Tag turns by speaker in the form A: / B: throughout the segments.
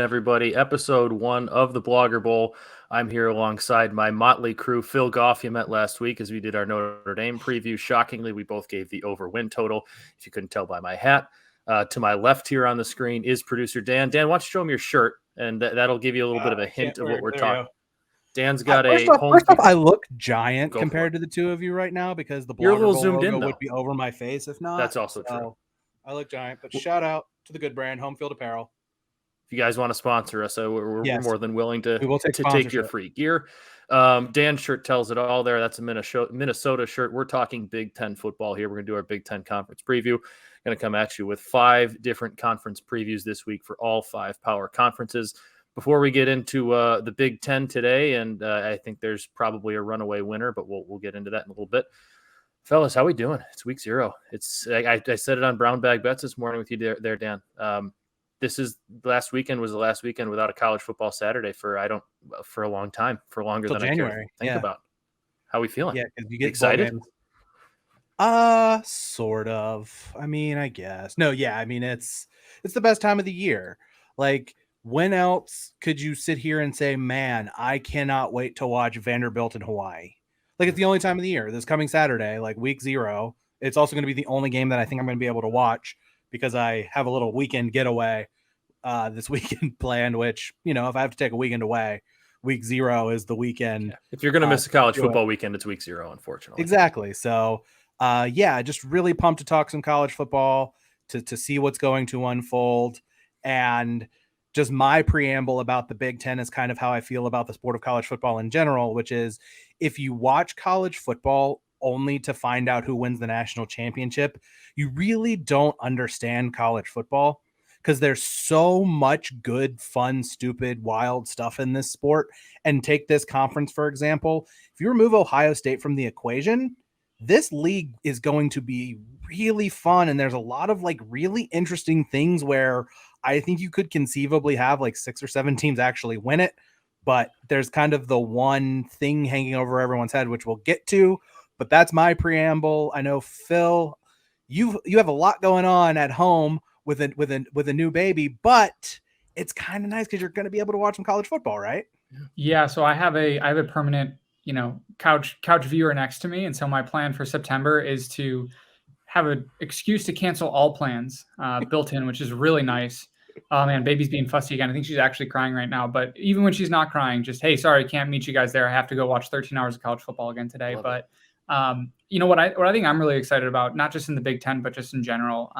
A: everybody. Episode 1 of the Blogger Bowl. I'm here alongside my motley crew. Phil Gough, you met last week as we did our Notre Dame preview. Shockingly, we both gave the over win total, if you couldn't tell by my hat. To my left here on the screen is producer Dan. Dan, why don't you show him your shirt, and that'll give you a little bit of a hint of what we're talking. Dan's got
B: first off, I look giant compared to the two of you right now because the Blogger Bowl logo would be over my face if not.
A: That's also true.
B: I look giant, but shout out to the good brand, Home Field Apparel.
A: If you guys want to sponsor us, we're more than willing to take your free gear. Dan's shirt tells it all there. That's a Minnesota shirt. We're talking Big Ten football here. We're going to do our Big Ten conference preview. Going to come at you with 5 different conference previews this week for all 5 power conferences. Before we get into the Big Ten today, and I think there's probably a runaway winner, but we'll get into that in a little bit. Fellas, how we doing? It's week 0. It's I said it on Brown Bag Bets this morning with you there, Dan. This is last weekend was the last weekend without a college football Saturday for a long time, for longer than
B: January.
A: I can think about. How we feeling?
B: Yeah, because you get
A: excited.
B: Sort of. I mean, I guess. No, yeah. I mean, it's the best time of the year. Like, when else could you sit here and say, "Man, I cannot wait to watch Vanderbilt in Hawaii"? Like, it's the only time of the year. This coming Saturday, like week 0. It's also going to be the only game that I think I'm going to be able to watch because I have a little weekend getaway this weekend planned, which, if I have to take a weekend away, week 0 is the weekend.
A: Yeah. If you're going to miss a college football weekend, it's week 0, unfortunately.
B: Exactly. So, just really pumped to talk some college football, to see what's going to unfold. And just my preamble about the Big Ten is kind of how I feel about the sport of college football in general, which is if you watch college football only to find out who wins the national championship, you really don't understand college football because there's so much good, fun, stupid, wild stuff in this sport. And take this conference, for example. If you remove Ohio State from the equation, this league is going to be really fun. And there's a lot of really interesting things where I think you could conceivably have 6 or 7 teams actually win it. But there's kind of the one thing hanging over everyone's head, which we'll get to. But that's my preamble. I know, Phil, you have a lot going on at home with a new baby, but it's kind of nice because you're going to be able to watch some college football, right?
C: Yeah. So I have a permanent, couch viewer next to me, and so my plan for September is to have an excuse to cancel all plans built in, which is really nice. Oh man, baby's being fussy again. I think she's actually crying right now. But even when she's not crying, just, hey, sorry, can't meet you guys there. I have to go watch 13 hours of college football again today. What I think I'm really excited about, not just in the Big Ten, but just in general.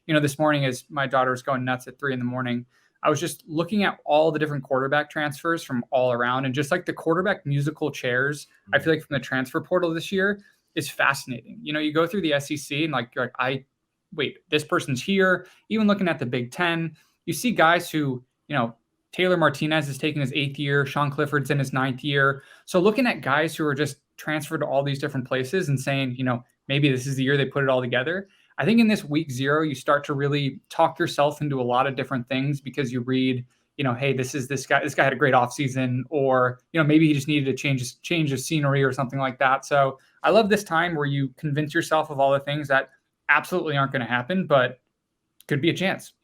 C: This morning as my daughter was going nuts at 3 a.m, I was just looking at all the different quarterback transfers from all around, and just the quarterback musical chairs. I feel like from the transfer portal this year is fascinating. You go through the SEC and you're like, wait, this person's here. Even looking at the Big Ten, you see guys who, Taylor Martinez is taking his 8th year. Sean Clifford's in his 9th year. So looking at guys who are just transferred to all these different places and saying, maybe this is the year they put it all together. I think in this week 0, you start to really talk yourself into a lot of different things because you read, hey, this guy had a great offseason, or, maybe he just needed a change of scenery or something like that. So I love this time where you convince yourself of all the things that absolutely aren't going to happen, but could be a chance.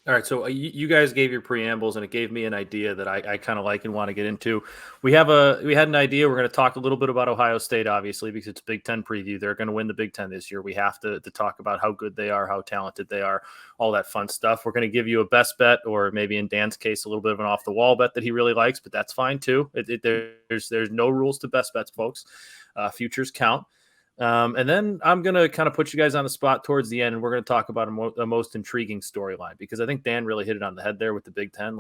A: All right, so you guys gave your preambles, and it gave me an idea that I kind of like and want to get into. We had an idea. We're going to talk a little bit about Ohio State, obviously, because it's a Big Ten preview. They're going to win the Big Ten this year. We have to talk about how good they are, how talented they are, all that fun stuff. We're going to give you a best bet, or maybe in Dan's case, a little bit of an off-the-wall bet that he really likes, but that's fine too. There's no rules to best bets, folks. Futures count. And then I'm going to kind of put you guys on the spot towards the end, and we're going to talk about a most intriguing storyline, because I think Dan really hit it on the head there with the Big Ten.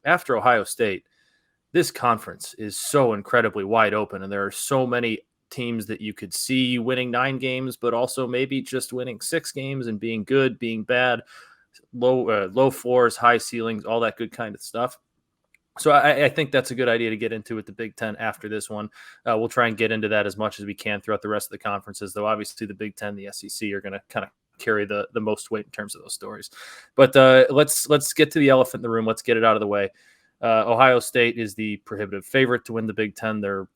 A: After Ohio State, this conference is so incredibly wide open, and there are so many teams that you could see winning 9 games, but also maybe just winning 6 games and being good, being bad, low floors, high ceilings, all that good kind of stuff. So I think that's a good idea to get into with the Big Ten after this one. We'll try and get into that as much as we can throughout the rest of the conferences, though obviously the Big Ten, the SEC are going to kind of carry the most weight in terms of those stories. But let's get to the elephant in the room. Let's get it out of the way. Ohio State is the prohibitive favorite to win the Big Ten. They're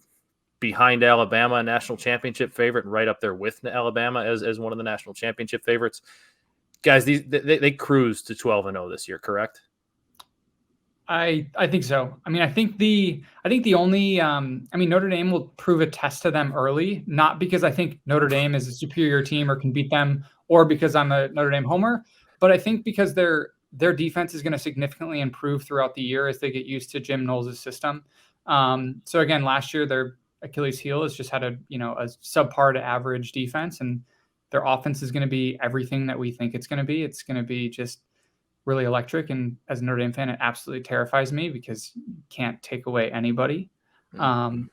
A: behind Alabama, a national championship favorite, and right up there with Alabama as one of the national championship favorites. Guys, they cruised to 12-0 this year, correct?
C: I think so. I mean, I think the only Notre Dame will prove a test to them early, not because I think Notre Dame is a superior team or can beat them, or because I'm a Notre Dame homer, but I think because their defense is going to significantly improve throughout the year as they get used to Jim Knowles' system. So again, last year their Achilles heel has just had a subpar to average defense, and their offense is going to be everything that we think it's going to be. It's going to be just really electric. And as a Notre Dame fan, it absolutely terrifies me because you can't take away anybody.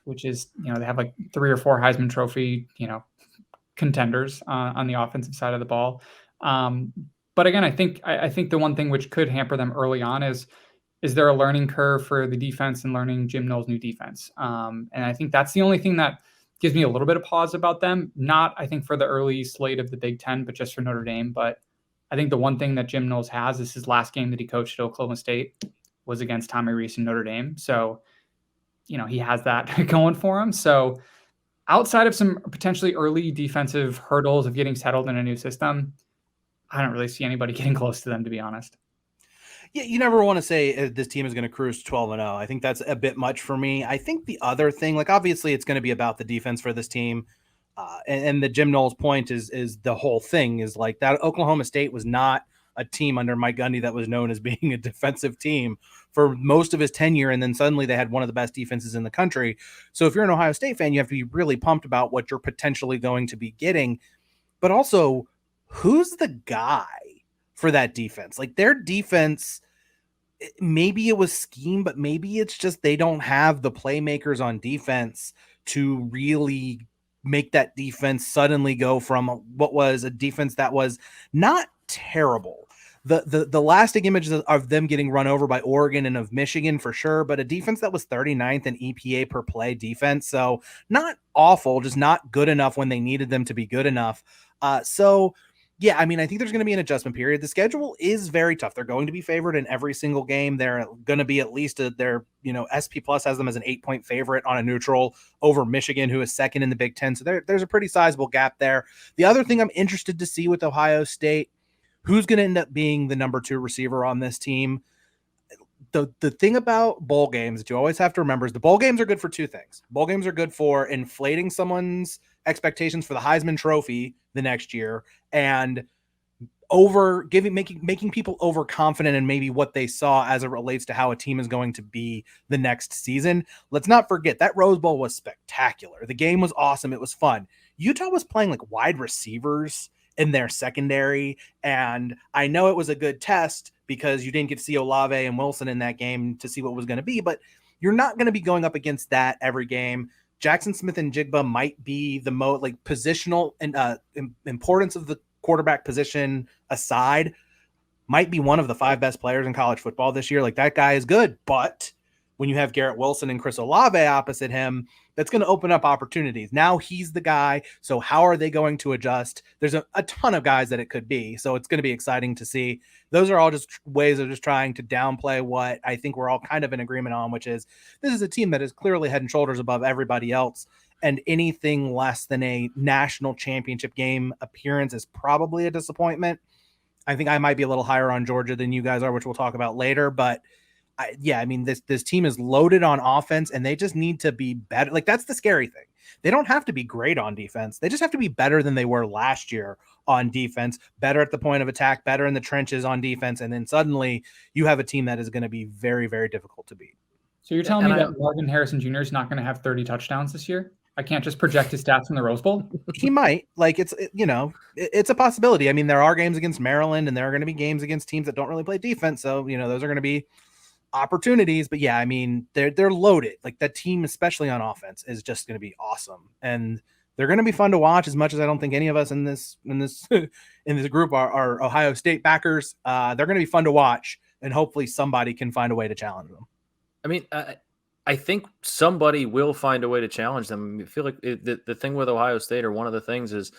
C: Which is, they have like 3 or 4 Heisman Trophy, contenders on the offensive side of the ball. But again, I think the one thing which could hamper them early on is there a learning curve for the defense and learning Jim Knowles' new defense. And I think that's the only thing that gives me a little bit of pause about them. Not, I think, for the early slate of the Big Ten, but just for Notre Dame. But I think the one thing that Jim Knowles has is his last game that he coached at Oklahoma State was against Tommy Rees and Notre Dame. So, he has that going for him. So outside of some potentially early defensive hurdles of getting settled in a new system, I don't really see anybody getting close to them, to be honest.
B: Yeah, you never want to say this team is going to cruise 12-0. I think that's a bit much for me. I think the other thing, like obviously it's going to be about the defense for this team. And the Jim Knowles point is the whole thing is like that Oklahoma State was not a team under Mike Gundy that was known as being a defensive team for most of his tenure. And then suddenly they had one of the best defenses in the country. So if you're an Ohio State fan, you have to be really pumped about what you're potentially going to be getting. But also, who's the guy for that defense? Like their defense, maybe it was scheme, but maybe it's just they don't have the playmakers on defense to really make that defense suddenly go from what was a defense that was not terrible. The lasting images of them getting run over by Oregon and of Michigan for sure, but a defense that was 39th in EPA per play defense. So not awful, just not good enough when they needed them to be good enough. So yeah, I mean, I think there's going to be an adjustment period. The schedule is very tough. They're going to be favored in every single game. They're going to be at least SP Plus has them as an 8-point favorite on a neutral over Michigan, who is second in the Big Ten. So there's a pretty sizable gap there. The other thing I'm interested to see with Ohio State, who's going to end up being the number 2 receiver on this team. The thing about bowl games that you always have to remember is the bowl games are good for 2 things. Bowl games are good for inflating someone's expectations for the Heisman Trophy the next year and making people overconfident in maybe what they saw as it relates to how a team is going to be the next season. Let's not forget that Rose Bowl was spectacular. The game was awesome. It was fun. Utah was playing like wide receivers in their secondary, and I know it was a good test because you didn't get to see Olave and Wilson in that game to see what was going to be, but you're not going to be going up against that every game. Jackson Smith and Jigba might be the most like positional and importance of the quarterback position aside, might be one of the 5 best players in college football this year. Like that guy is good, but when you have Garrett Wilson and Chris Olave opposite him, that's going to open up opportunities. Now he's the guy. So how are they going to adjust? There's a ton of guys that it could be. So it's going to be exciting to see. Those are all just ways of just trying to downplay what I think we're all kind of in agreement on, which is this is a team that is clearly head and shoulders above everybody else. And anything less than a national championship game appearance is probably a disappointment. I think I might be a little higher on Georgia than you guys are, which we'll talk about later. But I mean, this team is loaded on offense and they just need to be better. Like that's the scary thing. They don't have to be great on defense. They just have to be better than they were last year on defense, better at the point of attack, better in the trenches on defense. And then suddenly you have a team that is going to be very, very difficult to beat.
C: So you're telling me that Marvin Harrison Jr. is not going to have 30 touchdowns this year? I can't just project his stats from the Rose Bowl.
B: He might. Like it's a possibility. I mean, there are games against Maryland and there are going to be games against teams that don't really play defense. So, those are going to be opportunities, but yeah, I mean, they're loaded. Like that team, especially on offense, is just going to be awesome, and they're going to be fun to watch. As much as I don't think any of us in this group are Ohio State backers, they're going to be fun to watch, and hopefully somebody can find a way to challenge them.
A: I mean, I think somebody will find a way to challenge them. I feel like the thing with Ohio State, or one of the things, is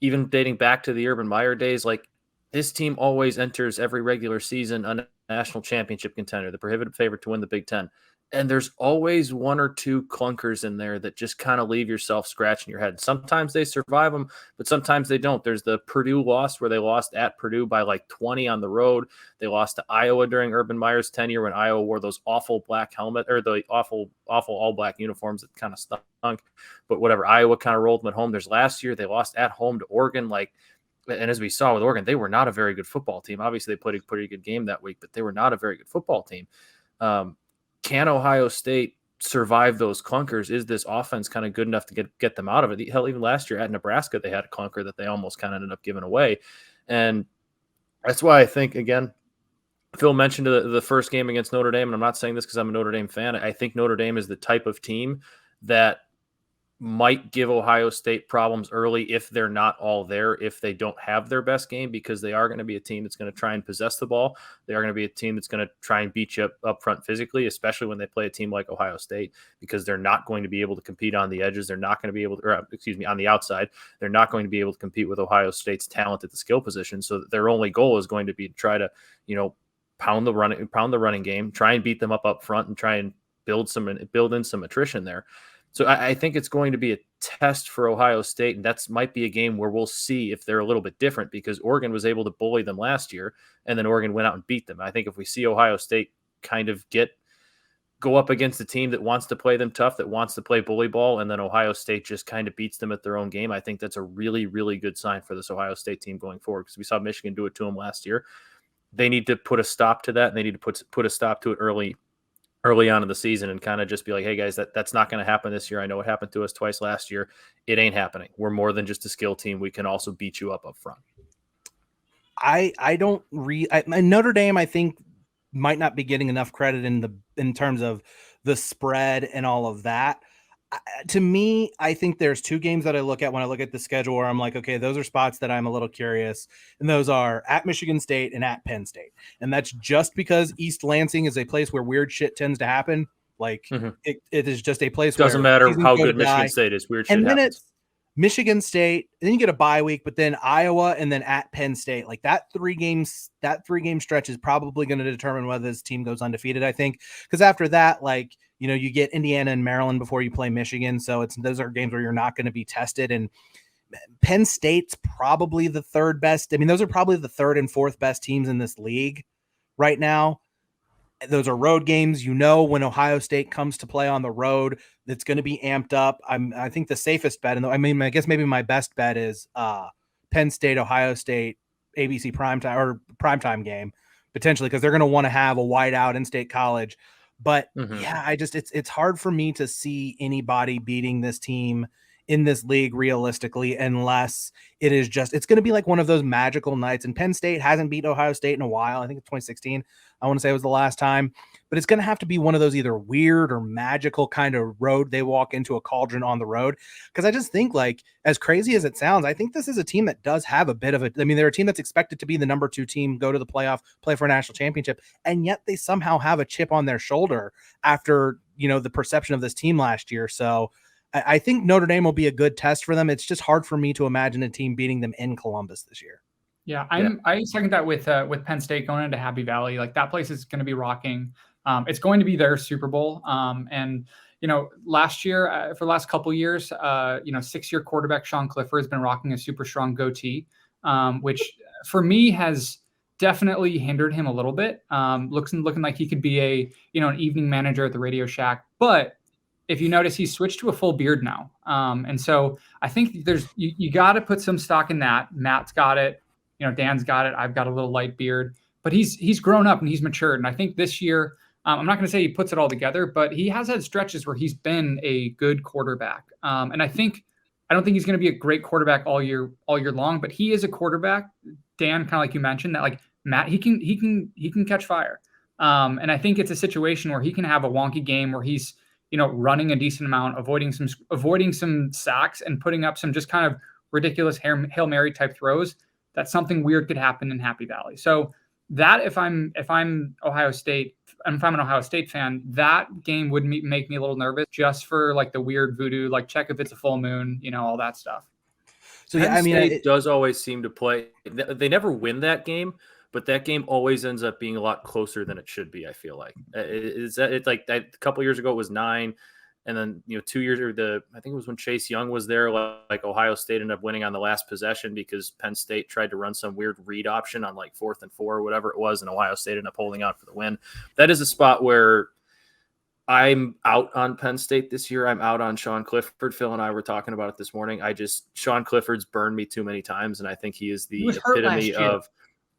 A: even dating back to the Urban Meyer days, like this team always enters every regular season a national championship contender, the prohibitive favorite to win the Big Ten. And there's always one or two clunkers in there that just kind of leave yourself scratching your head. Sometimes they survive them, but sometimes they don't. There's the Purdue loss where they lost at Purdue by like 20 on the road. They lost to Iowa during Urban Meyer's tenure when Iowa wore those awful black helmet or the awful all black uniforms that kind of stunk. But whatever, Iowa kind of rolled them at home. There's last year they lost at home to Oregon. And as we saw with Oregon, they were not a very good football team. Obviously, they played a pretty good game that week, but they were not a very good football team. Can Ohio State survive those clunkers? Is this offense kind of good enough to get them out of it? Hell, even last year at Nebraska, they had a clunker that they almost kind of ended up giving away. And that's why I think, again, Phil mentioned the first game against Notre Dame, and I'm not saying this because I'm a Notre Dame fan. I think Notre Dame is the type of team that might give Ohio State problems early if they're not all there, if they don't have their best game, because they are going to be a team that's going to try and possess the ball. They are going to be a team that's going to try and beat you up front physically, especially when they play a team like Ohio State, because they're not going to be able to compete on the edges. They're not going to be able to, on the outside. They're not going to be able to compete with Ohio State's talent at the skill position. So their only goal is going to be to try to, pound the running game, try and beat them up front, and try and build in some attrition there. So I think it's going to be a test for Ohio State, and that might be a game where we'll see if they're a little bit different, because Oregon was able to bully them last year, and then Oregon went out and beat them. I think if we see Ohio State kind of go up against a team that wants to play them tough, that wants to play bully ball, and then Ohio State just kind of beats them at their own game, I think that's a really, really good sign for this Ohio State team going forward, because we saw Michigan do it to them last year. They need to put a stop to that, and they need to put a stop to it early on in the season and kind of just be like, hey guys, that's not going to happen this year. I know it happened to us twice last year. It ain't happening. We're more than just a skill team. We can also beat you up front.
B: Notre Dame, I think, might not be getting enough credit in terms of the spread and all of that. To me, I think there's two games that I look at when I look at the schedule where I'm like, okay, those are spots that I'm a little curious. And those are at Michigan State and at Penn State. And that's just because East Lansing is a place where weird shit tends to happen. Like it is just a place
A: doesn't
B: where
A: matter how good Michigan State is, weird shit
B: and then
A: happens.
B: It's Michigan State, and then you get a bye week, but then Iowa and then at Penn State. Like that three game stretch is probably going to determine whether this team goes undefeated, I think. Because after that, you get Indiana and Maryland before you play Michigan. So those are games where you're not going to be tested. And Penn State's probably the third best. I mean, those are probably the third and fourth best teams in this league right now. Those are road games. When Ohio State comes to play on the road, it's going to be amped up. I think the safest bet, I guess maybe my best bet is Penn State, Ohio State, ABC primetime game, potentially, because they're going to want to have a whiteout in-state college. But yeah, it's hard for me to see anybody beating this team in this league realistically, unless it's going to be like one of those magical nights. And Penn State hasn't beat Ohio State in a while. I think it's 2016. I want to say it was the last time, but it's going to have to be one of those either weird or magical kind of road they walk into a cauldron on the road. Because I just think, as crazy as it sounds, I think this is a team that does have a bit of they're a team that's expected to be the number 2 team, go to the playoff, play for a national championship. And yet they somehow have a chip on their shoulder after, the perception of this team last year. So I think Notre Dame will be a good test for them. It's just hard for me to imagine a team beating them in Columbus this year.
C: Yeah, I second that with Penn State going into Happy Valley. Like that place is going to be rocking. It's going to be their Super Bowl. And last year, for the last couple years, 6-year quarterback Sean Clifford has been rocking a super strong goatee, which for me has definitely hindered him a little bit. Looking like he could be an evening manager at the Radio Shack, but if you notice, he's switched to a full beard now. And so I think you got to put some stock in that. Matt's got it. Dan's got it. I've got a little light beard, but he's grown up and he's matured. And I think this year, I'm not going to say he puts it all together, but he has had stretches where he's been a good quarterback. And I don't think he's going to be a great quarterback all year long, but he is a quarterback, Dan, kind of like you mentioned, that like Matt, he can catch fire. And I think it's a situation where he can have a wonky game where he's, running a decent amount, avoiding some sacks and putting up some just kind of ridiculous Hail Mary type throws. That something weird could happen in Happy Valley. So that if I'm Ohio State, and if I'm an Ohio State fan, that game would make me a little nervous just for like the weird voodoo, like check if it's a full moon, all that stuff.
A: So Penn State does always seem to play. They never win that game, but that game always ends up being a lot closer than it should be. I feel like it's like that a couple years ago it was 9. And then, 2 years or I think it was when Chase Young was there, like Ohio State ended up winning on the last possession because Penn State tried to run some weird read option on like 4th and 4 or whatever it was. And Ohio State ended up holding out for the win. That is a spot where I'm out on Penn State this year. I'm out on Sean Clifford. Phil and I were talking about it this morning. Sean Clifford's burned me too many times. And I think he is the epitome of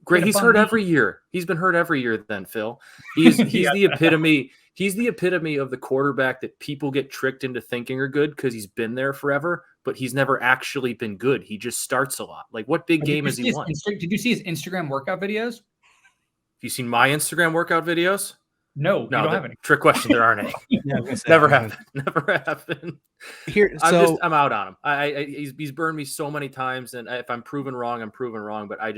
A: great. He's hurt every year. He's been hurt every year then, Phil. He's the epitome. He's the epitome of the quarterback that people get tricked into thinking are good because he's been there forever, but he's never actually been good. He just starts a lot. Like, what big game has he won?
C: Did you see his Instagram workout videos?
A: Have you seen my Instagram workout videos?
C: No, you don't have any.
A: Trick question. There aren't any. Never happened. Never happened. I'm out on him. He's burned me so many times, and if I'm proven wrong, I'm proven wrong. But I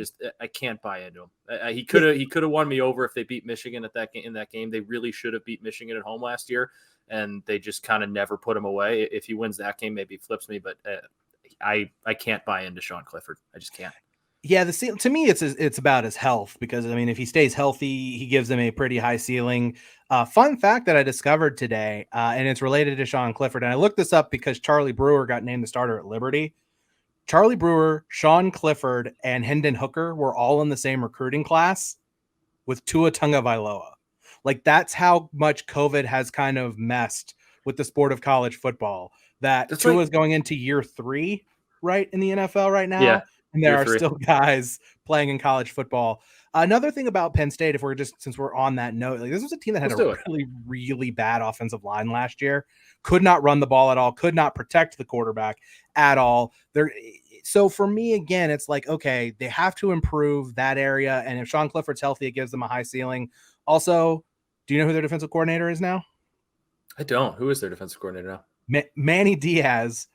A: can't buy into him. He could have won me over if they beat Michigan in that game. They really should have beat Michigan at home last year, and they just kind of never put him away. If he wins that game, maybe he flips me. But I can't buy into Sean Clifford. I just can't.
B: Yeah, to me, it's about his health because, I mean, if he stays healthy, he gives them a pretty high ceiling. Fun fact that I discovered today, and it's related to Sean Clifford, and I looked this up because Charlie Brewer got named the starter at Liberty. Charlie Brewer, Sean Clifford, and Hendon Hooker were all in the same recruiting class with Tua Tagovailoa. Like, that's how much COVID has kind of messed with the sport of college football. That Tua is going into year 3, right, in the NFL right now.
A: Yeah.
B: And there are still guys playing in college football. Another thing about Penn State, since we're on that note, like, this was a team that had a really, really bad offensive line last year. Could not run the ball at all. Could not protect the quarterback at all. So for me, again, it's like, okay, they have to improve that area. And if Sean Clifford's healthy, it gives them a high ceiling. Also, do you know who their defensive coordinator is now?
A: I don't. Who is their defensive coordinator now?
B: Manny Diaz.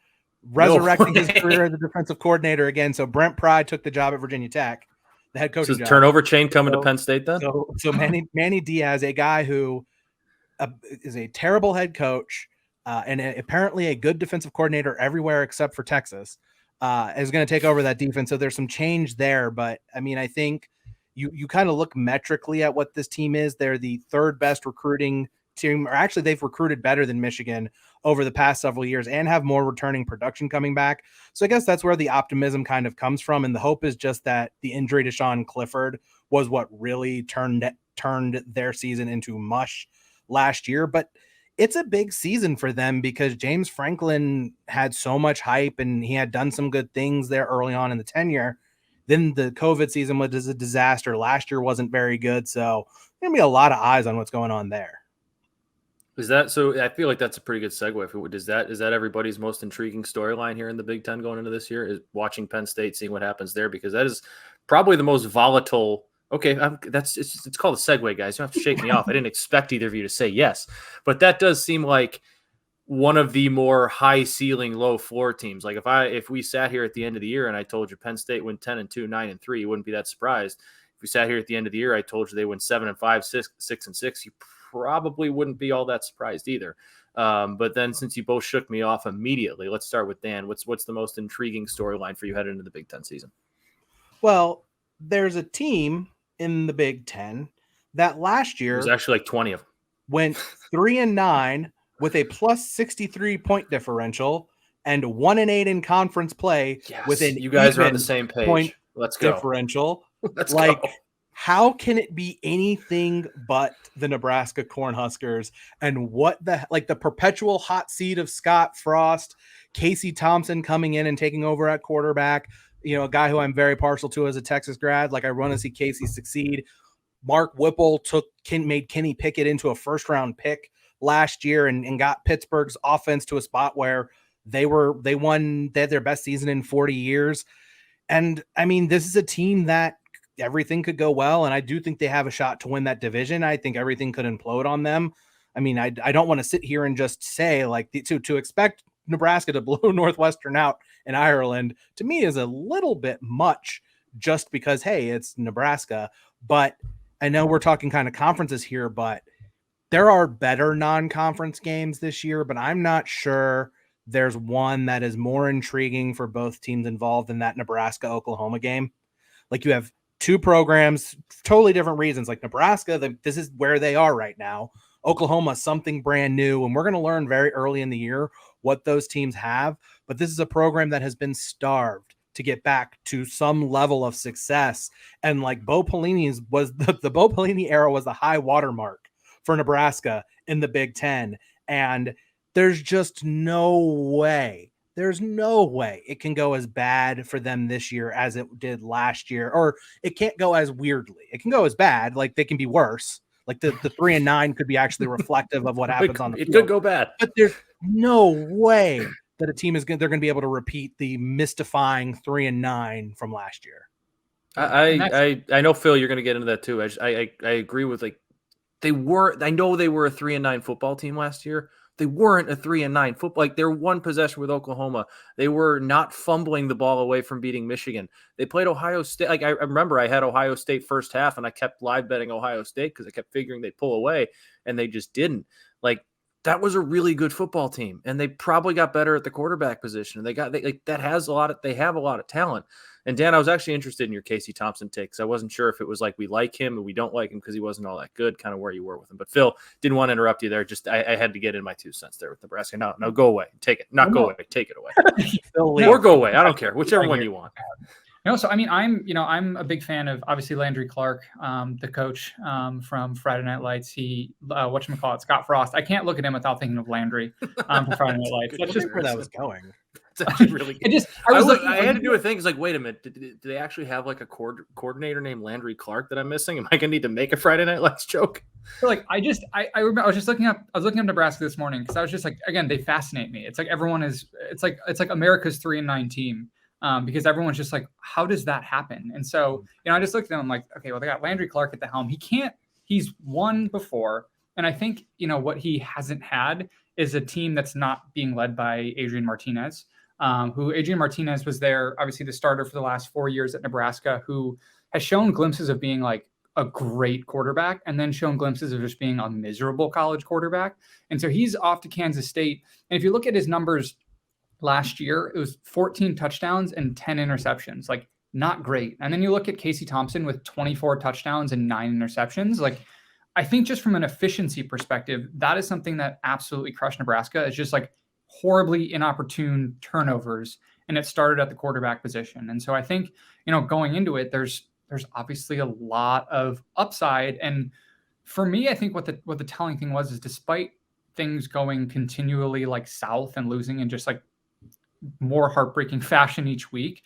B: Resurrecting his career as a defensive coordinator again. So Brent Pry took the job at Virginia Tech, the head coach.
A: So turnover chain coming to Penn State then?
B: So Manny Diaz, a guy who is a terrible head coach and apparently a good defensive coordinator everywhere except for Texas, is going to take over that defense. So there's some change there. But, I mean, I think you kind of look metrically at what this team is. They're the 3rd best recruiting team, or actually they've recruited better than Michigan over the past several years and have more returning production coming back. So I guess that's where the optimism kind of comes from. And the hope is just that the injury to Sean Clifford was what really turned their season into mush last year. But it's a big season for them because James Franklin had so much hype and he had done some good things there early on in the tenure. Then the COVID season was a disaster. Last year wasn't very good. So there's going to be a lot of eyes on what's going on there.
A: Is that so? I feel like that's a pretty good segue. Is that everybody's most intriguing storyline here in the Big Ten going into this year? Is watching Penn State, seeing what happens there, because that is probably the most volatile. Okay, it's called a segue, guys. You don't have to shake me off. I didn't expect either of you to say yes, but that does seem like one of the more high ceiling, low floor teams. Like if we sat here at the end of the year and I told you Penn State win 10-2, 9-3, you wouldn't be that surprised. If we sat here at the end of the year, I told you they win 7-5, 6-6, you probably wouldn't be all that surprised either. But then since you both shook me off immediately, let's start with Dan. What's the most intriguing storyline for you headed into the Big Ten season?
B: Well, there's a team in the Big Ten that last year
A: there's actually like 20 of them
B: went 3-9 with a plus 63 point differential and 1-8 in conference play.
A: Yes,
B: with an
A: you guys are on the same page.
B: Point
A: let's go
B: differential.
A: Let's go.
B: How can it be anything but the Nebraska Cornhuskers? And what the perpetual hot seat of Scott Frost, Casey Thompson coming in and taking over at quarterback, a guy who I'm very partial to as a Texas grad. Like, I want to see Casey succeed. Mark Whipple made Kenny Pickett into a 1st-round pick last year and got Pittsburgh's offense to a spot where they had their best season in 40 years. And I mean, this is a team that everything could go well, and I do think they have a shot to win that division. I think everything could implode on them. I mean, I don't want to sit here and just say to expect Nebraska to blow Northwestern out in Ireland to me is a little bit much, just because, hey, it's Nebraska. But I know we're talking kind of conferences here, but there are better non-conference games this year, but I'm not sure there's one that is more intriguing for both teams involved in that Nebraska-Oklahoma game. Like, you have two programs, totally different reasons. Like Nebraska, this is where they are right now. Oklahoma, something brand new, and we're going to learn very early in the year what those teams have. But this is a program that has been starved to get back to some level of success. And like Bo Pelini's was the Bo Pelini era was the high watermark for Nebraska in the Big Ten. And there's just no way it can go as bad for them this year as it did last year, or it can't go as weirdly. It can go as bad. Like they can be worse. Like the 3-9 could be actually reflective of what happens on the field.
A: It could go bad,
B: but there's no way that a team they're going to be able to repeat the mystifying 3-9 from last year.
A: I know, Phil, you're going to get into that too. I agree with I know they were a 3-9 football team last year. They weren't a 3-9 football. Like they're one possession with Oklahoma. They were not fumbling the ball away from beating Michigan. They played Ohio State. Like I remember I had Ohio State first half and I kept live betting Ohio State because I kept figuring they'd pull away and they just didn't. Like that was a really good football team. And they probably got better at the quarterback position. They have a lot of talent. And Dan, I was actually interested in your Casey Thompson take because I wasn't sure if it was like we like him and we don't like him because he wasn't all that good, kind of where you were with him. But Phil, didn't want to interrupt you there. Just I had to get in my 2 cents there with Nebraska. No, go away. Take it. Not go away. Take it away. Or go away. I don't care. Whichever one you want.
C: No, so I mean, I'm a big fan of obviously Landry Clark, the coach from Friday Night Lights. He whatchamacallit, Scott Frost. I can't look at him without thinking of Landry from Friday Night Lights.
B: That's just where that was going.
A: It's actually really good. I had to do a thing. It's like, wait a minute, do they actually have like a coordinator named Landry Clark that I'm missing? Am I gonna need to make a Friday Night Lights joke?
C: So like I remember I was looking up Nebraska this morning because I was just like, again, they fascinate me. It's like it's like America's 3-9 team. Because everyone's just like, how does that happen? And so, I just looked at them. I'm like, okay, well, they got Landry Clark at the helm. He's won before. And I think, what he hasn't had is a team that's not being led by Adrian Martinez, who Adrian Martinez was there, obviously the starter for the last 4 years at Nebraska, who has shown glimpses of being like a great quarterback and then shown glimpses of just being a miserable college quarterback. And so he's off to Kansas State. And if you look at his numbers, last year, it was 14 touchdowns and 10 interceptions, like not great. And then you look at Casey Thompson with 24 touchdowns and 9 interceptions. Like, I think just from an efficiency perspective, that is something that absolutely crushed Nebraska. It's just like horribly inopportune turnovers. And it started at the quarterback position. And so I think, going into it, there's obviously a lot of upside. And for me, I think what the telling thing was is despite things going continually like south and losing and just like more heartbreaking fashion each week,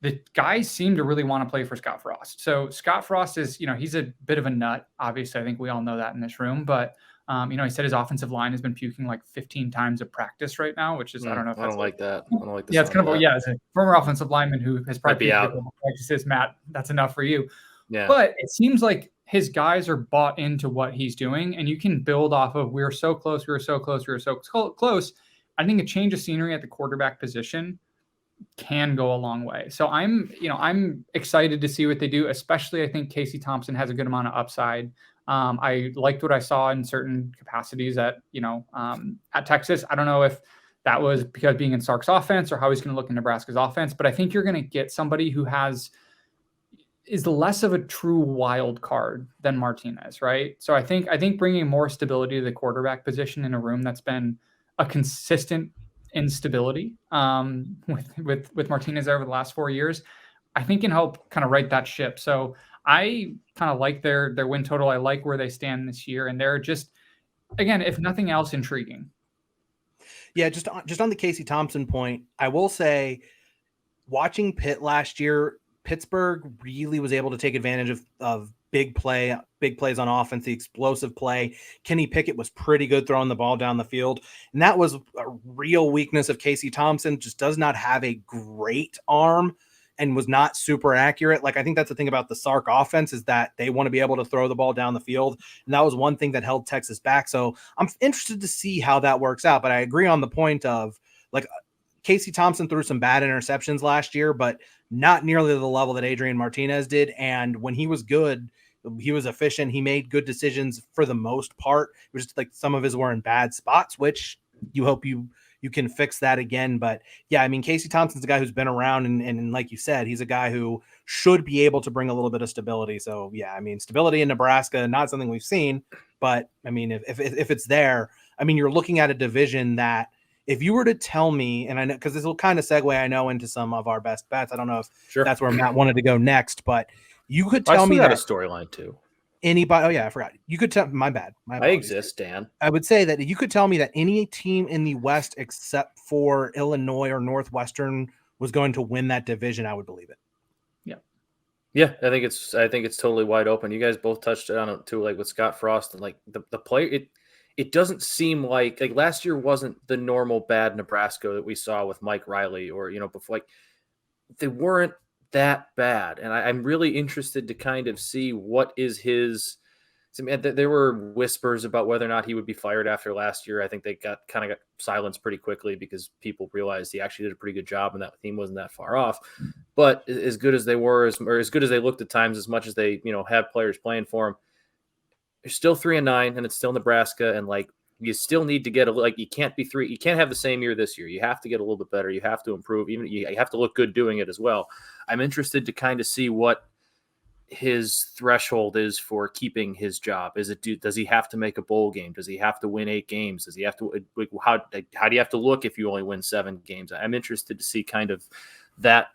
C: the guys seem to really want to play for Scott Frost. So Scott Frost is, he's a bit of a nut. Obviously, I think we all know that in this room, but he said his offensive line has been puking like 15 times at practice right now, which is, I don't know if
A: I don't like that. I don't like
C: yeah, it's kind of, as a former offensive lineman who has probably
A: be out
C: practices, Matt, that's enough for you.
A: Yeah.
C: But it seems like his guys are bought into what he's doing, and you can build off of, we were so close. I think a change of scenery at the quarterback position can go a long way. So I'm excited to see what they do, especially I think Casey Thompson has a good amount of upside. I liked what I saw in certain capacities at Texas. I don't know if that was because being in Sark's offense or how he's going to look in Nebraska's offense, but I think you're going to get somebody who is less of a true wild card than Martinez, right? So I think bringing more stability to the quarterback position in a room that's been a consistent instability with Martinez over the last 4 years, I think can help kind of right that ship. So I kind of like their win total. I like where they stand this year, and they're just, again, if nothing else, intriguing.
B: Yeah, just on the Casey Thompson point, I will say, watching Pitt last year, Pittsburgh really was able to take advantage of big plays on offense, the explosive play. Kenny Pickett was pretty good throwing the ball down the field. And that was a real weakness of Casey Thompson, just does not have a great arm and was not super accurate. Like, I think that's the thing about the Sark offense is that they want to be able to throw the ball down the field. And that was one thing that held Texas back. So I'm interested to see how that works out. But I agree on the point of, like, Casey Thompson threw some bad interceptions last year, but not nearly the level that Adrian Martinez did. And when he was good, he was efficient. He made good decisions for the most part. It was just like some of his were in bad spots, which you hope you you can fix that again. But yeah, I mean, Casey Thompson's a guy who's been around, and like you said, he's a guy who should be able to bring a little bit of stability. So yeah, I mean, stability in Nebraska, not something we've seen, but I mean, if it's there, I mean, you're looking at a division that if you were to tell me, and I know because this will kind of segue, I know, into some of our best bets. I don't know if that's where Matt wanted to go next, but you could tell me that
A: a storyline too.
B: Anybody? Oh yeah, I forgot. You could tell. My bad.
A: I exist, Dan.
B: I would say that you could tell me that any team in the West except for Illinois or Northwestern was going to win that division. I would believe it.
A: Yeah, I think it's totally wide open. You guys both touched on it too, like with Scott Frost and like the player. It doesn't seem like last year wasn't the normal bad Nebraska that we saw with Mike Riley or before. Like they weren't that bad, and I'm really interested to kind of see what is his. I mean, there were whispers about whether or not he would be fired after last year. I think they got silenced pretty quickly because people realized he actually did a pretty good job and that team wasn't that far off. But as good as they were, or as good as they looked at times, as much as they had players playing for him, they're still 3-9, and it's still Nebraska, and you still need to get you can't be you can't have the same year this year. You have to get a little bit better. You have to improve. Even you have to look good doing it as well. I'm interested to kind of see what his threshold is for keeping his job. Does he have to make a bowl game? Does he have to win 8 games? Does he have to, how do you have to look if you only win 7 games? I'm interested to see kind of that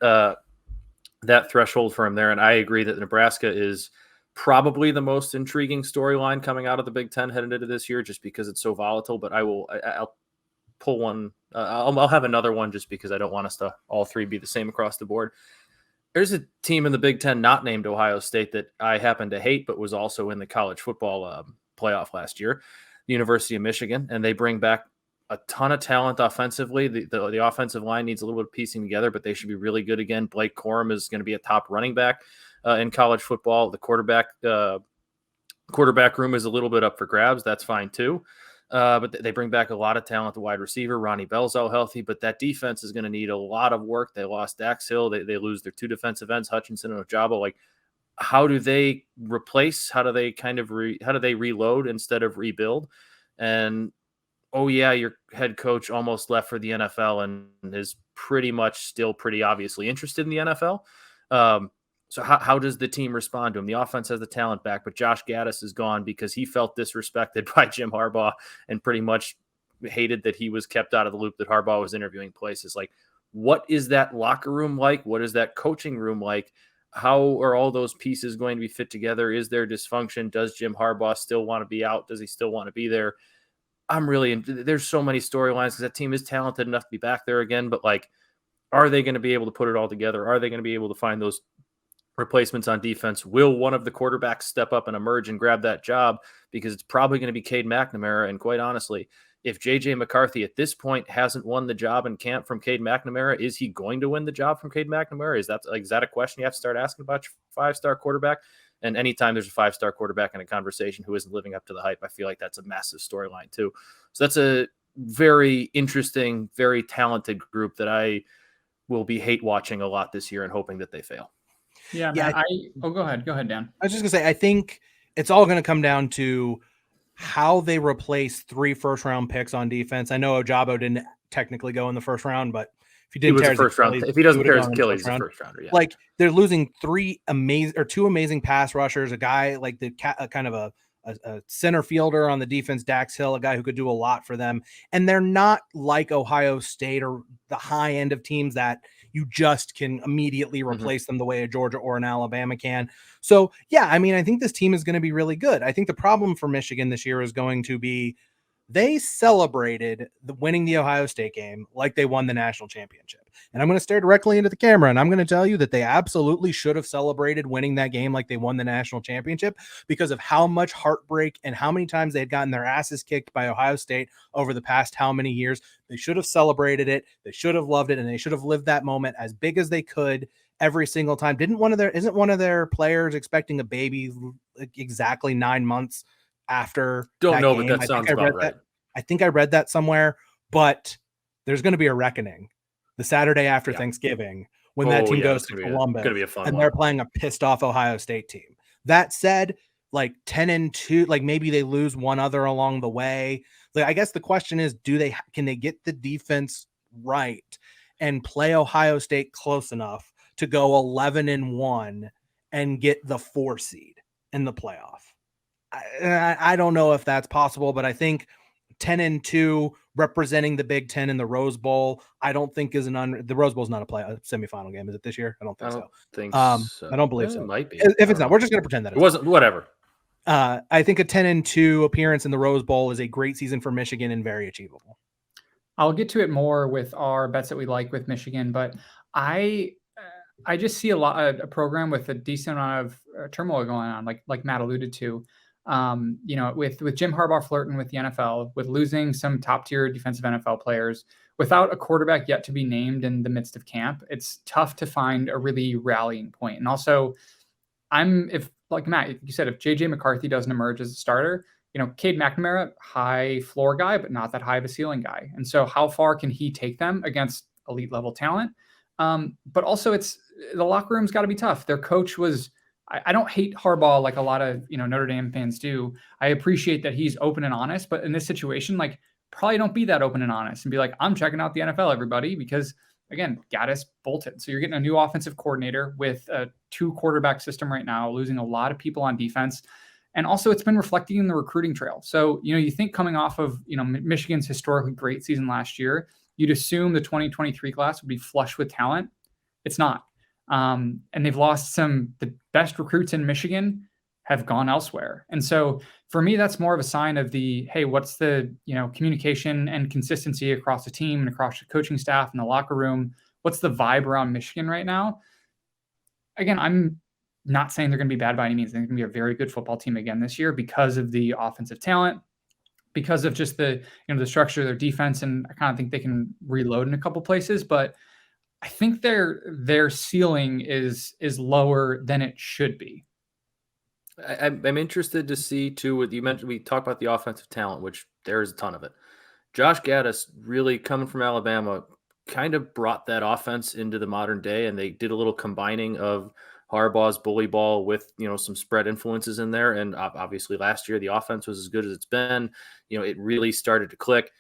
A: threshold for him there. And I agree that Nebraska is probably the most intriguing storyline coming out of the Big Ten headed into this year, just because it's so volatile. But I'll pull one. I'll have another one just because I don't want us to all three be the same across the board. There's a team in the Big Ten not named Ohio State that I happen to hate, but was also in the college football playoff last year, the University of Michigan, and they bring back a ton of talent offensively. The offensive line needs a little bit of piecing together, but they should be really good again. Blake Corum is going to be a top running back in college football. The quarterback room is a little bit up for grabs. That's fine too. But they bring back a lot of talent. The wide receiver, Ronnie Bell's all healthy, but that defense is going to need a lot of work. They lost Dax Hill. They lose their 2 defensive ends, Hutchinson and Ojabo. How do they replace? How do they how do they reload instead of rebuild? And oh yeah, your head coach almost left for the NFL and is pretty much still pretty obviously interested in the NFL. So how does the team respond to him? The offense has the talent back, but Josh Gaddis is gone because he felt disrespected by Jim Harbaugh and pretty much hated that he was kept out of the loop, that Harbaugh was interviewing places. What is that locker room like? What is that coaching room like? How are all those pieces going to be fit together? Is there dysfunction? Does Jim Harbaugh still want to be out? Does he still want to be there? There's so many storylines because that team is talented enough to be back there again, but are they going to be able to put it all together? Are they going to be able to find those replacements on defense? Will one of the quarterbacks step up and emerge and grab that job? Because it's probably going to be Cade McNamara. And quite honestly, if J.J. McCarthy at this point hasn't won the job in camp from Cade McNamara, is he going to win the job from Cade McNamara? Is that a question you have to start asking about your 5-star quarterback? And anytime there's a 5-star quarterback in a conversation who isn't living up to the hype, I feel like that's a massive storyline too. So that's a very interesting, very talented group that I will be hate watching a lot this year and hoping that they fail.
C: Yeah. Go ahead, Dan.
B: I was just gonna say, I think it's all going to come down to how they replace 3 first-round picks on defense. I know Ojabo didn't technically go in the first round, but if he didn't tear his Achilles,
A: if he doesn't tear his Achilles, he's a first rounder. Yeah.
B: They're losing 2 amazing pass rushers, a guy like kind of a center fielder on the defense, Dax Hill, a guy who could do a lot for them. And they're not like Ohio State or the high end of teams that you just can immediately replace them the way a Georgia or an Alabama can. So, yeah, I mean, I think this team is going to be really good. I think the problem for Michigan this year is going to be they celebrated winning the Ohio State game like they won the national championship. And I'm going to stare directly into the camera, and I'm going to tell you that they absolutely should have celebrated winning that game like they won the national championship because of how much heartbreak and how many times they had gotten their asses kicked by Ohio State over the past how many years. They should have celebrated it. They should have loved it, and they should have lived that moment as big as they could every single time. Isn't one of their players expecting a baby exactly 9 months after?
A: Don't know, but that sounds about right.
B: I think I read that somewhere, but there's going to be a reckoning the Saturday after Thanksgiving when that team goes to Columbus,
A: going to be a fun
B: and
A: one.
B: They're playing a pissed off Ohio State team. That said, 10-2, maybe they lose one other along the way. I guess the question is, can they get the defense right and play Ohio State close enough to go 11-1 and get the 4 seed in the playoff? I don't know if that's possible, but I think 10-2 representing the Big Ten in the Rose Bowl, I don't think is the Rose Bowl is not a semifinal game. Is it this year? I don't think so. I don't believe so.
A: It might be.
B: If it's not, we're just going to pretend that
A: it wasn't. Whatever.
B: I think a 10-2 appearance in the Rose Bowl is a great season for Michigan and very achievable.
C: I'll get to it more with our bets that we like with Michigan, but I just see a program with a decent amount of turmoil going on, like Matt alluded to. With Jim Harbaugh flirting with the NFL, with losing some top tier defensive NFL players, without a quarterback yet to be named in the midst of camp, it's tough to find a really rallying point. And also, like Matt, you said, if JJ McCarthy doesn't emerge as a starter, Cade McNamara, high floor guy, but not that high of a ceiling guy. And so how far can he take them against elite level talent? But also the locker room's got to be tough. Their coach was, I don't hate Harbaugh like a lot of, Notre Dame fans do. I appreciate that he's open and honest, but in this situation, probably don't be that open and honest and be like, I'm checking out the NFL, everybody, because again, Gaddis bolted. So you're getting a new offensive coordinator with a 2 quarterback system right now, losing a lot of people on defense. And also it's been reflecting in the recruiting trail. So, you think coming off of, Michigan's historically great season last year, you'd assume the 2023 class would be flush with talent. It's not. And they've lost the best recruits in Michigan have gone elsewhere. And so for me, that's more of a sign of hey, what's the, communication and consistency across the team and across the coaching staff and the locker room? What's the vibe around Michigan right now? Again, I'm not saying they're going to be bad by any means. They're going to be a very good football team again this year because of the offensive talent, because of just the structure of their defense. And I kind of think they can reload in a couple places, but I think their ceiling is lower than it should be.
A: I'm interested to see too what you mentioned. We talked about the offensive talent, which there is a ton of it. Josh Gaddis, really coming from Alabama, kind of brought that offense into the modern day, and they did a little combining of Harbaugh's bully ball with some spread influences in there. And obviously last year the offense was as good as it's been. It really started to click.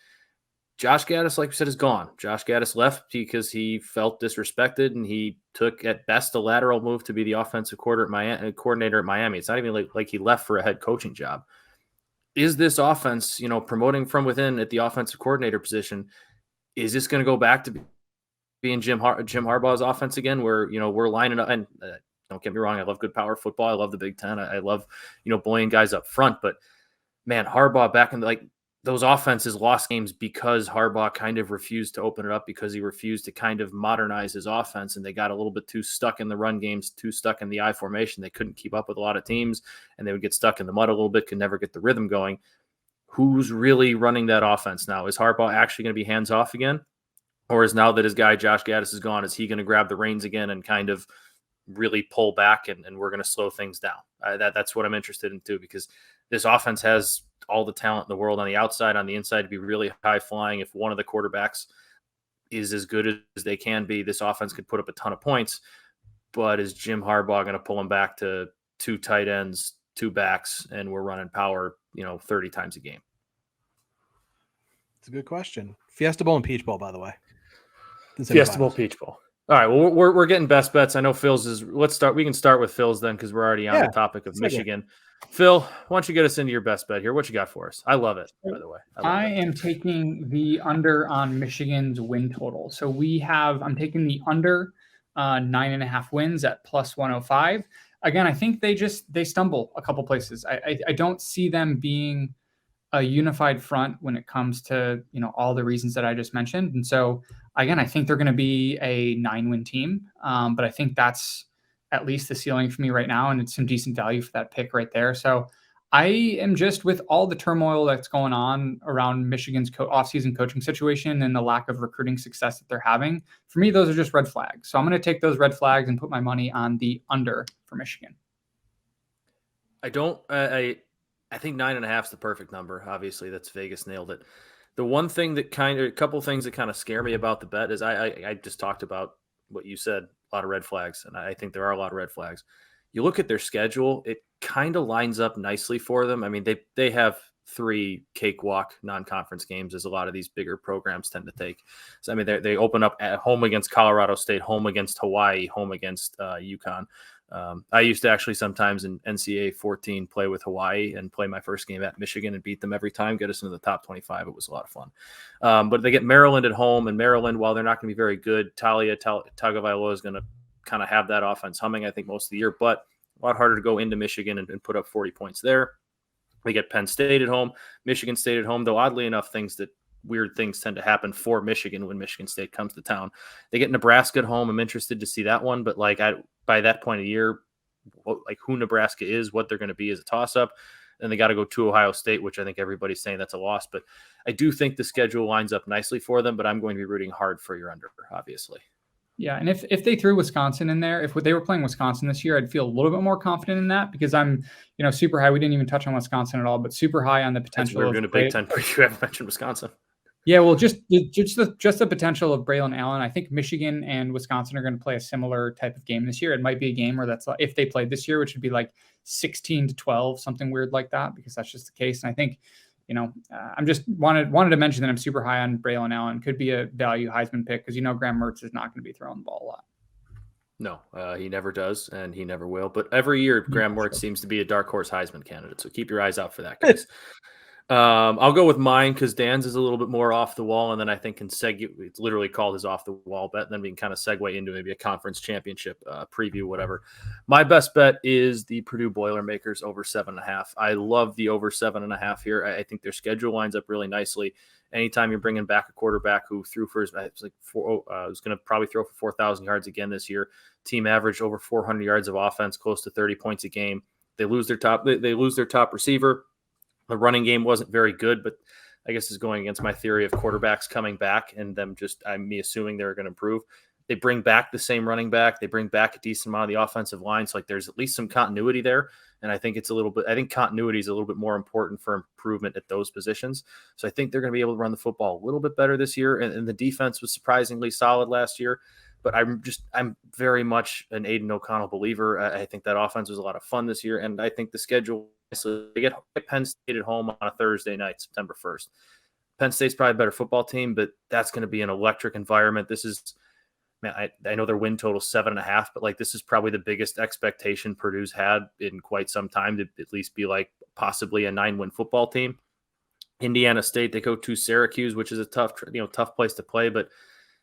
A: Josh Gaddis, like we said, is gone. Josh Gaddis left because he felt disrespected, and he took at best a lateral move to be the offensive coordinator at Miami. It's not even like he left for a head coaching job. Is this offense, promoting from within at the offensive coordinator position, is this going to go back to being Jim Harbaugh's offense again, where we're lining up? And don't get me wrong, I love good power football. I love the Big Ten. I love bullying guys up front. But man, Harbaugh back in those offenses lost games because Harbaugh kind of refused to open it up, because he refused to kind of modernize his offense, and they got a little bit too stuck in the run games, too stuck in the I formation. They couldn't keep up with a lot of teams, and they would get stuck in the mud a little bit, could never get the rhythm going. Who's really running that offense now? Is Harbaugh actually going to be hands off again? Or is, now that his guy Josh Gaddis is gone, is he going to grab the reins again and kind of really pull back, and we're going to slow things down? That's what I'm interested in too, because this offense has all the talent in the world on the outside, on the inside, to be really high flying. If one of the quarterbacks is as good as they can be, this offense could put up a ton of points. But is Jim Harbaugh going to pull them back to 2 tight ends, 2 backs, and we're running power, 30 times a game?
B: It's a good question. Fiesta Bowl and Peach Bowl, by the way.
A: Fiesta Bowl, Peach Bowl. All right. Well, we're getting best bets. I know Phil's is. Let's start. We can start with Phil's then, because we're already on the topic of Michigan. Phil, why don't you get us into your best bet here? What you got for us? I love it, by the way.
C: I am taking the under on Michigan's win total. So I'm taking the under 9.5 wins at plus 105. Again, I think they stumble a couple places. I don't see them being a unified front when it comes to, all the reasons that I just mentioned. And so again, I think they're going to be a 9-win team. But I think that's at least the ceiling for me right now. And it's some decent value for that pick right there. So I am just, with all the turmoil that's going on around Michigan's offseason coaching situation and the lack of recruiting success that they're having, for me, those are just red flags. So I'm going to take those red flags and put my money on the under for Michigan.
A: I think 9.5 is the perfect number. Obviously, that's Vegas nailed it. The one thing a couple things that kind of scare me about the bet is I just talked about what you said, a lot of red flags, and I think there are a lot of red flags. You look at their schedule, it kind of lines up nicely for them. I mean, they have 3 cakewalk non-conference games as a lot of these bigger programs tend to take. So, I mean, they open up at home against Colorado State, home against Hawaii, home against UConn. I used to actually sometimes in NCAA 14 play with Hawaii and play my first game at Michigan and beat them every time, get us into the top 25. It was a lot of fun. But they get Maryland at home, and Maryland, while they're not going to be very good, Talia Tagovailoa is going to kind of have that offense humming, I think, most of the year, but a lot harder to go into Michigan and put up 40 points there. We get Penn State at home, Michigan State at home, though oddly enough, weird things tend to happen for Michigan when Michigan State comes to town. They get Nebraska at home. I'm interested to see that one, but by that point of the year, like who Nebraska is, what they're going to be is a toss-up. And they got to go to Ohio State, which I think everybody's saying that's a loss. But I do think the schedule lines up nicely for them, but I'm going to be rooting hard for your under, obviously.
C: Yeah, and if they threw Wisconsin in there, if they were playing Wisconsin this year, I'd feel a little bit more confident in that because I'm, super high. We didn't even touch on Wisconsin at all, but super high on the potential.
A: We're doing a Big Ten preview. You haven't mentioned Wisconsin.
C: Yeah, well, just the potential of Braylon Allen. I think Michigan and Wisconsin are going to play a similar type of game this year. It might be a game where that's if they played this year, which would be like 16-12, something weird like that, because that's just the case. And I think, I'm just wanted to mention that I'm super high on Braylon Allen. Could be a value Heisman pick because Graham Mertz is not going to be throwing the ball a lot.
A: No, he never does, and he never will. But every year, Graham Mertz seems to be a dark horse Heisman candidate. So keep your eyes out for that, guys. I'll go with mine because Dan's is a little bit more off the wall, and then I think it's literally called his off the wall bet. And then we can kind of segue into maybe a conference championship preview, whatever. My best bet is the Purdue Boilermakers over 7.5. I love the over 7.5 here. I think their schedule lines up really nicely. Anytime you're bringing back a quarterback who threw for was going to probably throw for 4,000 yards again this year. Team averaged over 400 yards of offense, close to 30 points a game. They lose their top receiver. The running game wasn't very good, but I guess is going against my theory of quarterbacks coming back and them me assuming they're going to improve. They bring back the same running back. They bring back a decent amount of the offensive line. So there's at least some continuity there. And I think I think continuity is a little bit more important for improvement at those positions. So I think they're going to be able to run the football a little bit better this year. And the defense was surprisingly solid last year. But I'm very much an Aiden O'Connell believer. I think that offense was a lot of fun this year. And I think the schedule, they get Penn State at home on a Thursday night, September 1st. Penn State's probably a better football team, but that's going to be an electric environment. This is, man, I know their win total 7.5, but this is probably the biggest expectation Purdue's had in quite some time to at least be possibly a 9-win football team. Indiana State, they go to Syracuse, which is a tough place to play, but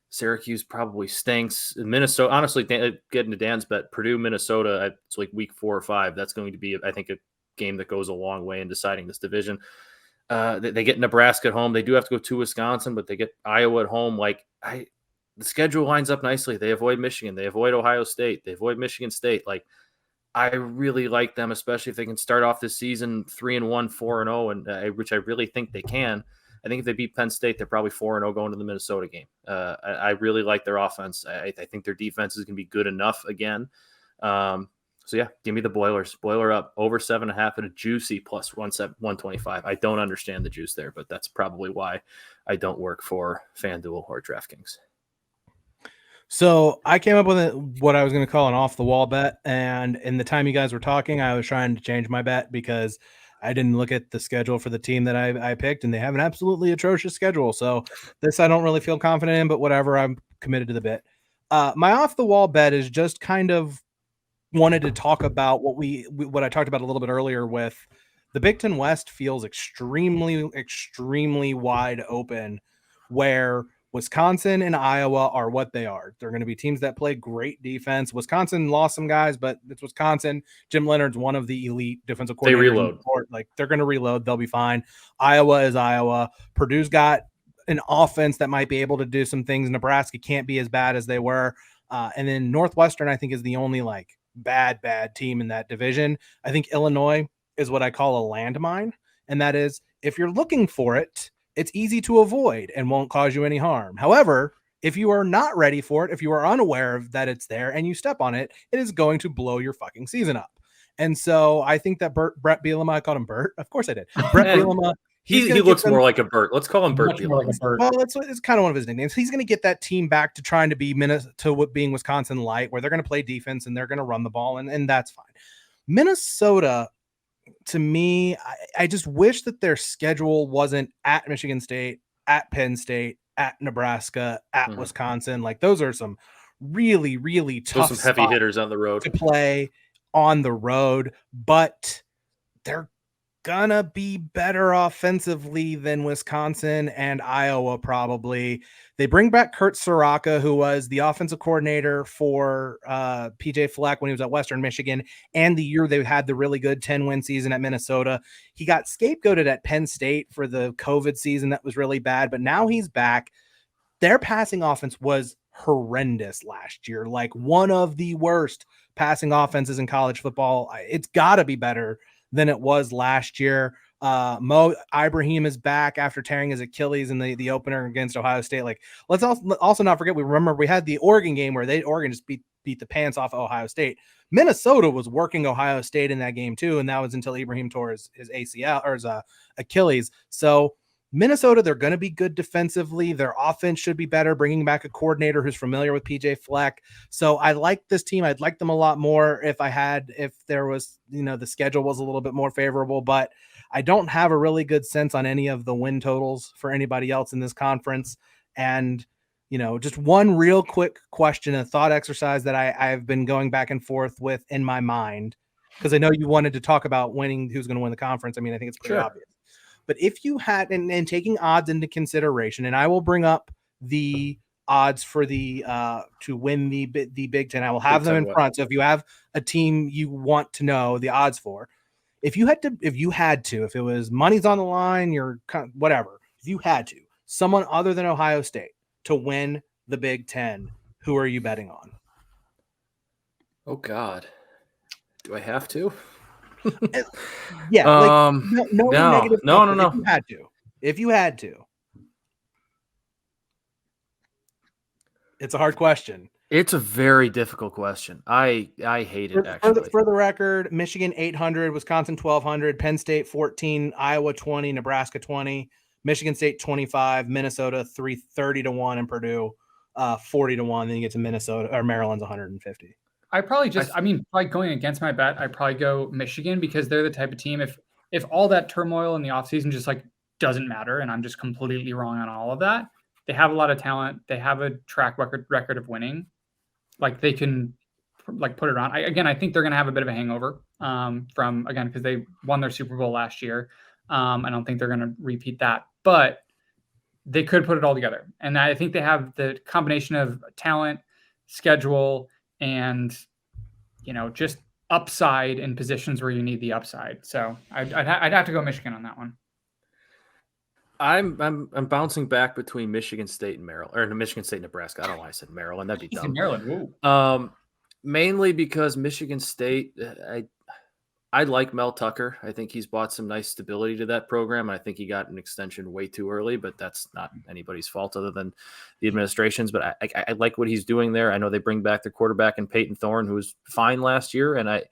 A: Syracuse probably stinks. Minnesota, honestly, getting to Dan's bet, Purdue, Minnesota, it's week 4 or 5. That's going to be, I think, a game that goes a long way in deciding this division. They get Nebraska at home. They do have to go to Wisconsin, but they get Iowa at home. The schedule lines up nicely. They avoid Michigan. They avoid Ohio State. They avoid Michigan State. I really like them, especially if they can start off this season 3-1, 4-0, and which I really think they can. I think if they beat Penn State, they're probably 4-0 going to the Minnesota game. I really like their offense. I think their defense is going to be good enough again. So yeah, give me the Boilers. Boiler up over 7.5 at a juicy plus 125. I don't understand the juice there, but that's probably why I don't work for FanDuel or DraftKings.
B: So I came up with what I was going to call an off the wall bet. And in the time you guys were talking, I was trying to change my bet because I didn't look at the schedule for the team that I picked, and they have an absolutely atrocious schedule. So this I don't really feel confident in, but whatever, I'm committed to the bet. My off the wall bet is just kind of wanted to talk about what I talked about a little bit earlier with the Big Ten West feels extremely, extremely wide open, where Wisconsin and Iowa are what they are. They're going to be teams that play great defense. Wisconsin lost some guys, but it's Wisconsin. Jim Leonard's one of the elite defensive coordinators. They reload. They're going to reload. They'll be fine. Iowa is Iowa. Purdue's got an offense that might be able to do some things. Nebraska can't be as bad as they were. And then Northwestern, I think, is the only bad team in that division. I think Illinois is what I call a landmine. And that is, if you're looking for it, it's easy to avoid and won't cause you any harm. However, if you are not ready for it, if you are unaware of that it's there and you step on it, it is going to blow your fucking season up. And so I think that Brett Bielema, I called him Bert. Of course I did. Brett Bielema.
A: He looks more like a Bert. Let's call him Bert Bielema.
B: Well, it's kind of one of his nicknames. He's going to get that team back to trying to be being Wisconsin light, where they're going to play defense and they're going to run the ball, and that's fine. Minnesota, to me, I just wish that their schedule wasn't at Michigan State, at Penn State, at Nebraska, at Wisconsin. Like those are some really, really tough
A: some heavy
B: spots
A: hitters on the road
B: to play on the road, but they're gonna be better offensively than Wisconsin and Iowa probably. They bring back Kurt Soraka, who was the offensive coordinator for PJ Fleck when he was at Western Michigan, and the year they had the really good 10-win season at Minnesota. He got scapegoated at Penn State for the COVID season that was really bad, but now he's back. Their passing offense was horrendous last year, like one of the worst passing offenses in college football. It's got to be better than it was last year. Mo Ibrahim is back after tearing his Achilles in the opener against Ohio State. Like, let's also not forget, we had the Oregon game where Oregon just beat the pants off Ohio State. Minnesota was working Ohio State in that game too, and that was until Ibrahim tore his ACL or his Achilles. So Minnesota, they're going to be good defensively. Their offense should be better, bringing back a coordinator who's familiar with PJ Fleck. So I like this team. I'd like them a lot more if there was, the schedule was a little bit more favorable, but I don't have a really good sense on any of the win totals for anybody else in this conference. And, just one real quick question, a thought exercise that I've been going back and forth with in my mind, because I know you wanted to talk about who's going to win the conference. I mean, I think it's pretty obvious. But if you had, and taking odds into consideration, and I will bring up the odds for the to win the Big Ten, I will have them in front. So if you have a team you want to know the odds for, if it was money's on the line, you're whatever, if you had to, someone other than Ohio State to win the Big Ten, who are you betting on?
A: Oh God, do I have to?
B: Yeah, negative.
A: No.
B: If you had to, it's a hard question.
A: It's a very difficult question. I hate it, actually.
B: For the record, Michigan 800, Wisconsin 1200, Penn State 14, Iowa 20, Nebraska 20, Michigan State 25, Minnesota 330 to 1, and Purdue 40 to 1. Then you get to Minnesota or Maryland's 150.
C: I probably probably going against my bet, I probably go Michigan, because they're the type of team, if all that turmoil in the offseason just like doesn't matter and I'm just completely wrong on all of that, they have a lot of talent. They have a track record of winning. Like they can like put it on. I think they're going to have a bit of a hangover because they won their Super Bowl last year. I don't think they're going to repeat that, but they could put it all together. And I think they have the combination of talent, schedule, and just upside in positions where you need the upside. So I'd have to go Michigan on that one.
A: I'm bouncing back between Michigan State and Maryland, or Michigan State and Nebraska. I don't know why I said Maryland. That'd be dumb.
C: Maryland. Whoa.
A: Mainly because Michigan State, I like Mel Tucker. I think he's brought some nice stability to that program. I think he got an extension way too early, but that's not anybody's fault other than the administration's. But I like what he's doing there. I know they bring back their quarterback in Peyton Thorne, who was fine last year. And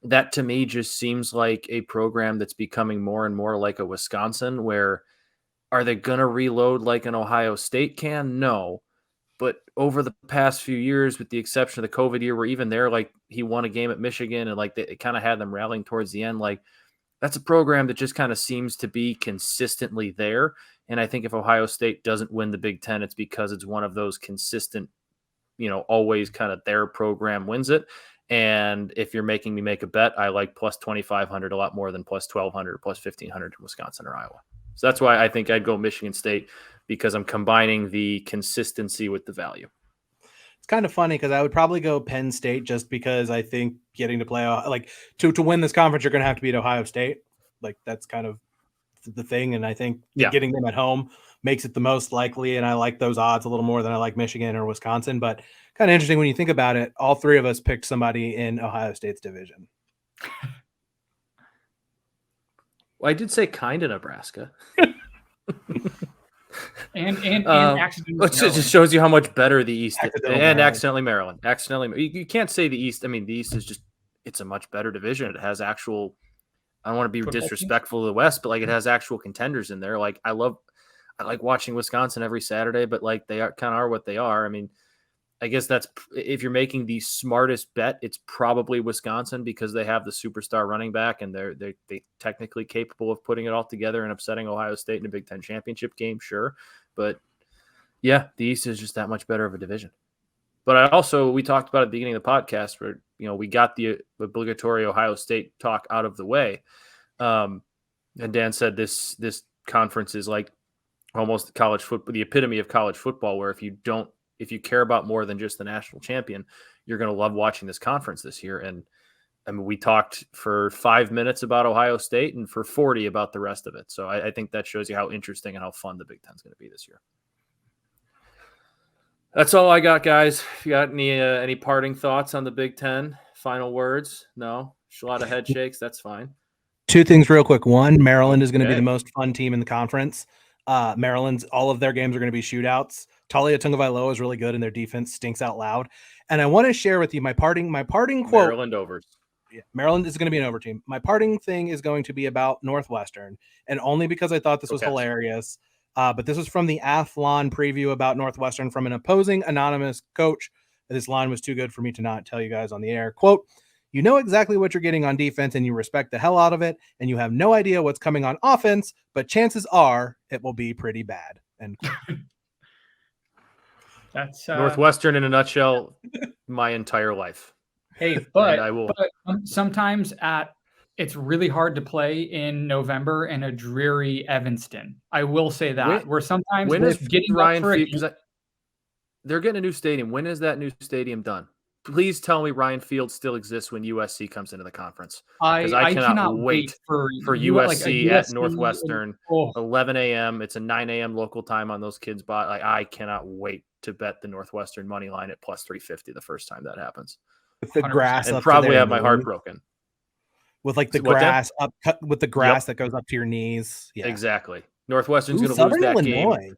A: that to me just seems like a program that's becoming more and more like a Wisconsin, where are they going to reload like an Ohio State can? No. But over the past few years, with the exception of the COVID year, where even there, like he won a game at Michigan and like it kind of had them rallying towards the end, like that's a program that just kind of seems to be consistently there. And I think if Ohio State doesn't win the Big Ten, it's because it's one of those consistent, always kind of their program wins it. And if you're making me make a bet, I like plus 2,500 a lot more than plus 1,200, plus 1,500 to Wisconsin or Iowa. So that's why I think I'd go Michigan State, because I'm combining the consistency with the value.
B: It's kind of funny because I would probably go Penn State just because I think getting to play to win this conference, you're going to have to beat Ohio State. Like that's kind of the thing. And I think getting them at home makes it the most likely. And I like those odds a little more than I like Michigan or Wisconsin, but kind of interesting when you think about it. All three of us picked somebody in Ohio State's division.
A: Well, I did say kind of Nebraska.
C: and
A: it just shows you how much better the East is. And accidentally Maryland. You can't say the East. I mean, the East is just, it's a much better division. It has actual, I don't want to be disrespectful to the West, but like it has actual contenders in there. Like I like watching Wisconsin every Saturday, but like they kind of are what they are. I mean, I guess that's if you're making the smartest bet, it's probably Wisconsin because they have the superstar running back and they're technically capable of putting it all together and upsetting Ohio State in a Big Ten championship game, sure. But yeah, the East is just that much better of a division. But we talked about at the beginning of the podcast where, we got the obligatory Ohio State talk out of the way. And Dan said this conference is like almost college football, the epitome of college football, where if you care about more than just the national champion, you're going to love watching this conference this year. And I mean, we talked for 5 minutes about Ohio State and for 40 about the rest of it. So I think that shows you how interesting and how fun the Big Ten is going to be this year. That's all I got, guys. If you got any parting thoughts on the Big Ten? Final words? No? Just a lot of head shakes. That's fine.
B: 2 things real quick. One, Maryland is going to be the most fun team in the conference. Maryland's, all of their games are going to be shootouts. Talia Tungavailoa is really good and their defense stinks out loud. And I want to share with you my parting quote.
A: Maryland overs.
B: Yeah, Maryland is going to be an over team. My parting thing is going to be about Northwestern, and only because I thought this was hilarious. But this was from the Athlon preview about Northwestern from an opposing anonymous coach. This line was too good for me to not tell you guys on the air. Quote, "You know exactly what you're getting on defense and you respect the hell out of it, and you have no idea what's coming on offense, but chances are it will be pretty bad." And
C: that's
A: Northwestern in a nutshell, my entire life.
C: Hey, but sometimes it's really hard to play in November in a dreary Evanston. I will say that. Where sometimes
A: when is Ryan Field? They're getting a new stadium. When is that new stadium done? Please tell me Ryan Field still exists when USC comes into the conference. Because I cannot wait for USC at Northwestern. 11 a.m. It's a 9 a.m. local time on those kids' bot. I cannot wait to bet the Northwestern money line at plus 350 the first time that happens.
B: With the grass,
A: and probably have my heart broken.
B: With like the grass up, with the grass that goes up to your knees. Yeah,
A: exactly. Northwestern's going to lose that game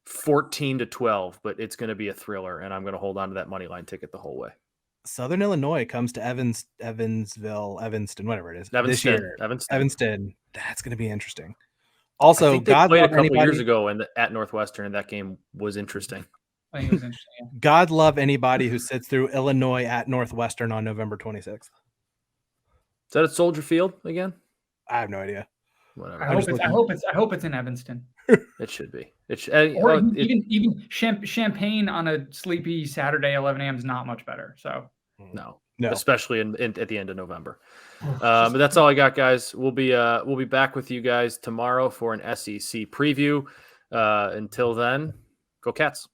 A: 14-12, but it's going to be a thriller, and I'm going to hold on to that money line ticket the whole way.
B: Southern Illinois comes to Evanston, whatever it is, this year. Evanston. That's going to be interesting. Also,
A: I think they played a couple years ago at Northwestern, and that game was interesting.
C: I think it was interesting. Yeah.
B: God love anybody who sits through Illinois at Northwestern on November 26th.
A: Is that at Soldier Field again?
B: I have no idea.
A: Whatever.
C: I hope it's in Evanston.
A: It should be.
C: Even Champaign on a sleepy Saturday 11 a.m. is not much better. So
A: no. Especially at the end of November. But that's all I got, guys. We'll be back with you guys tomorrow for an SEC preview. Until then, go Cats.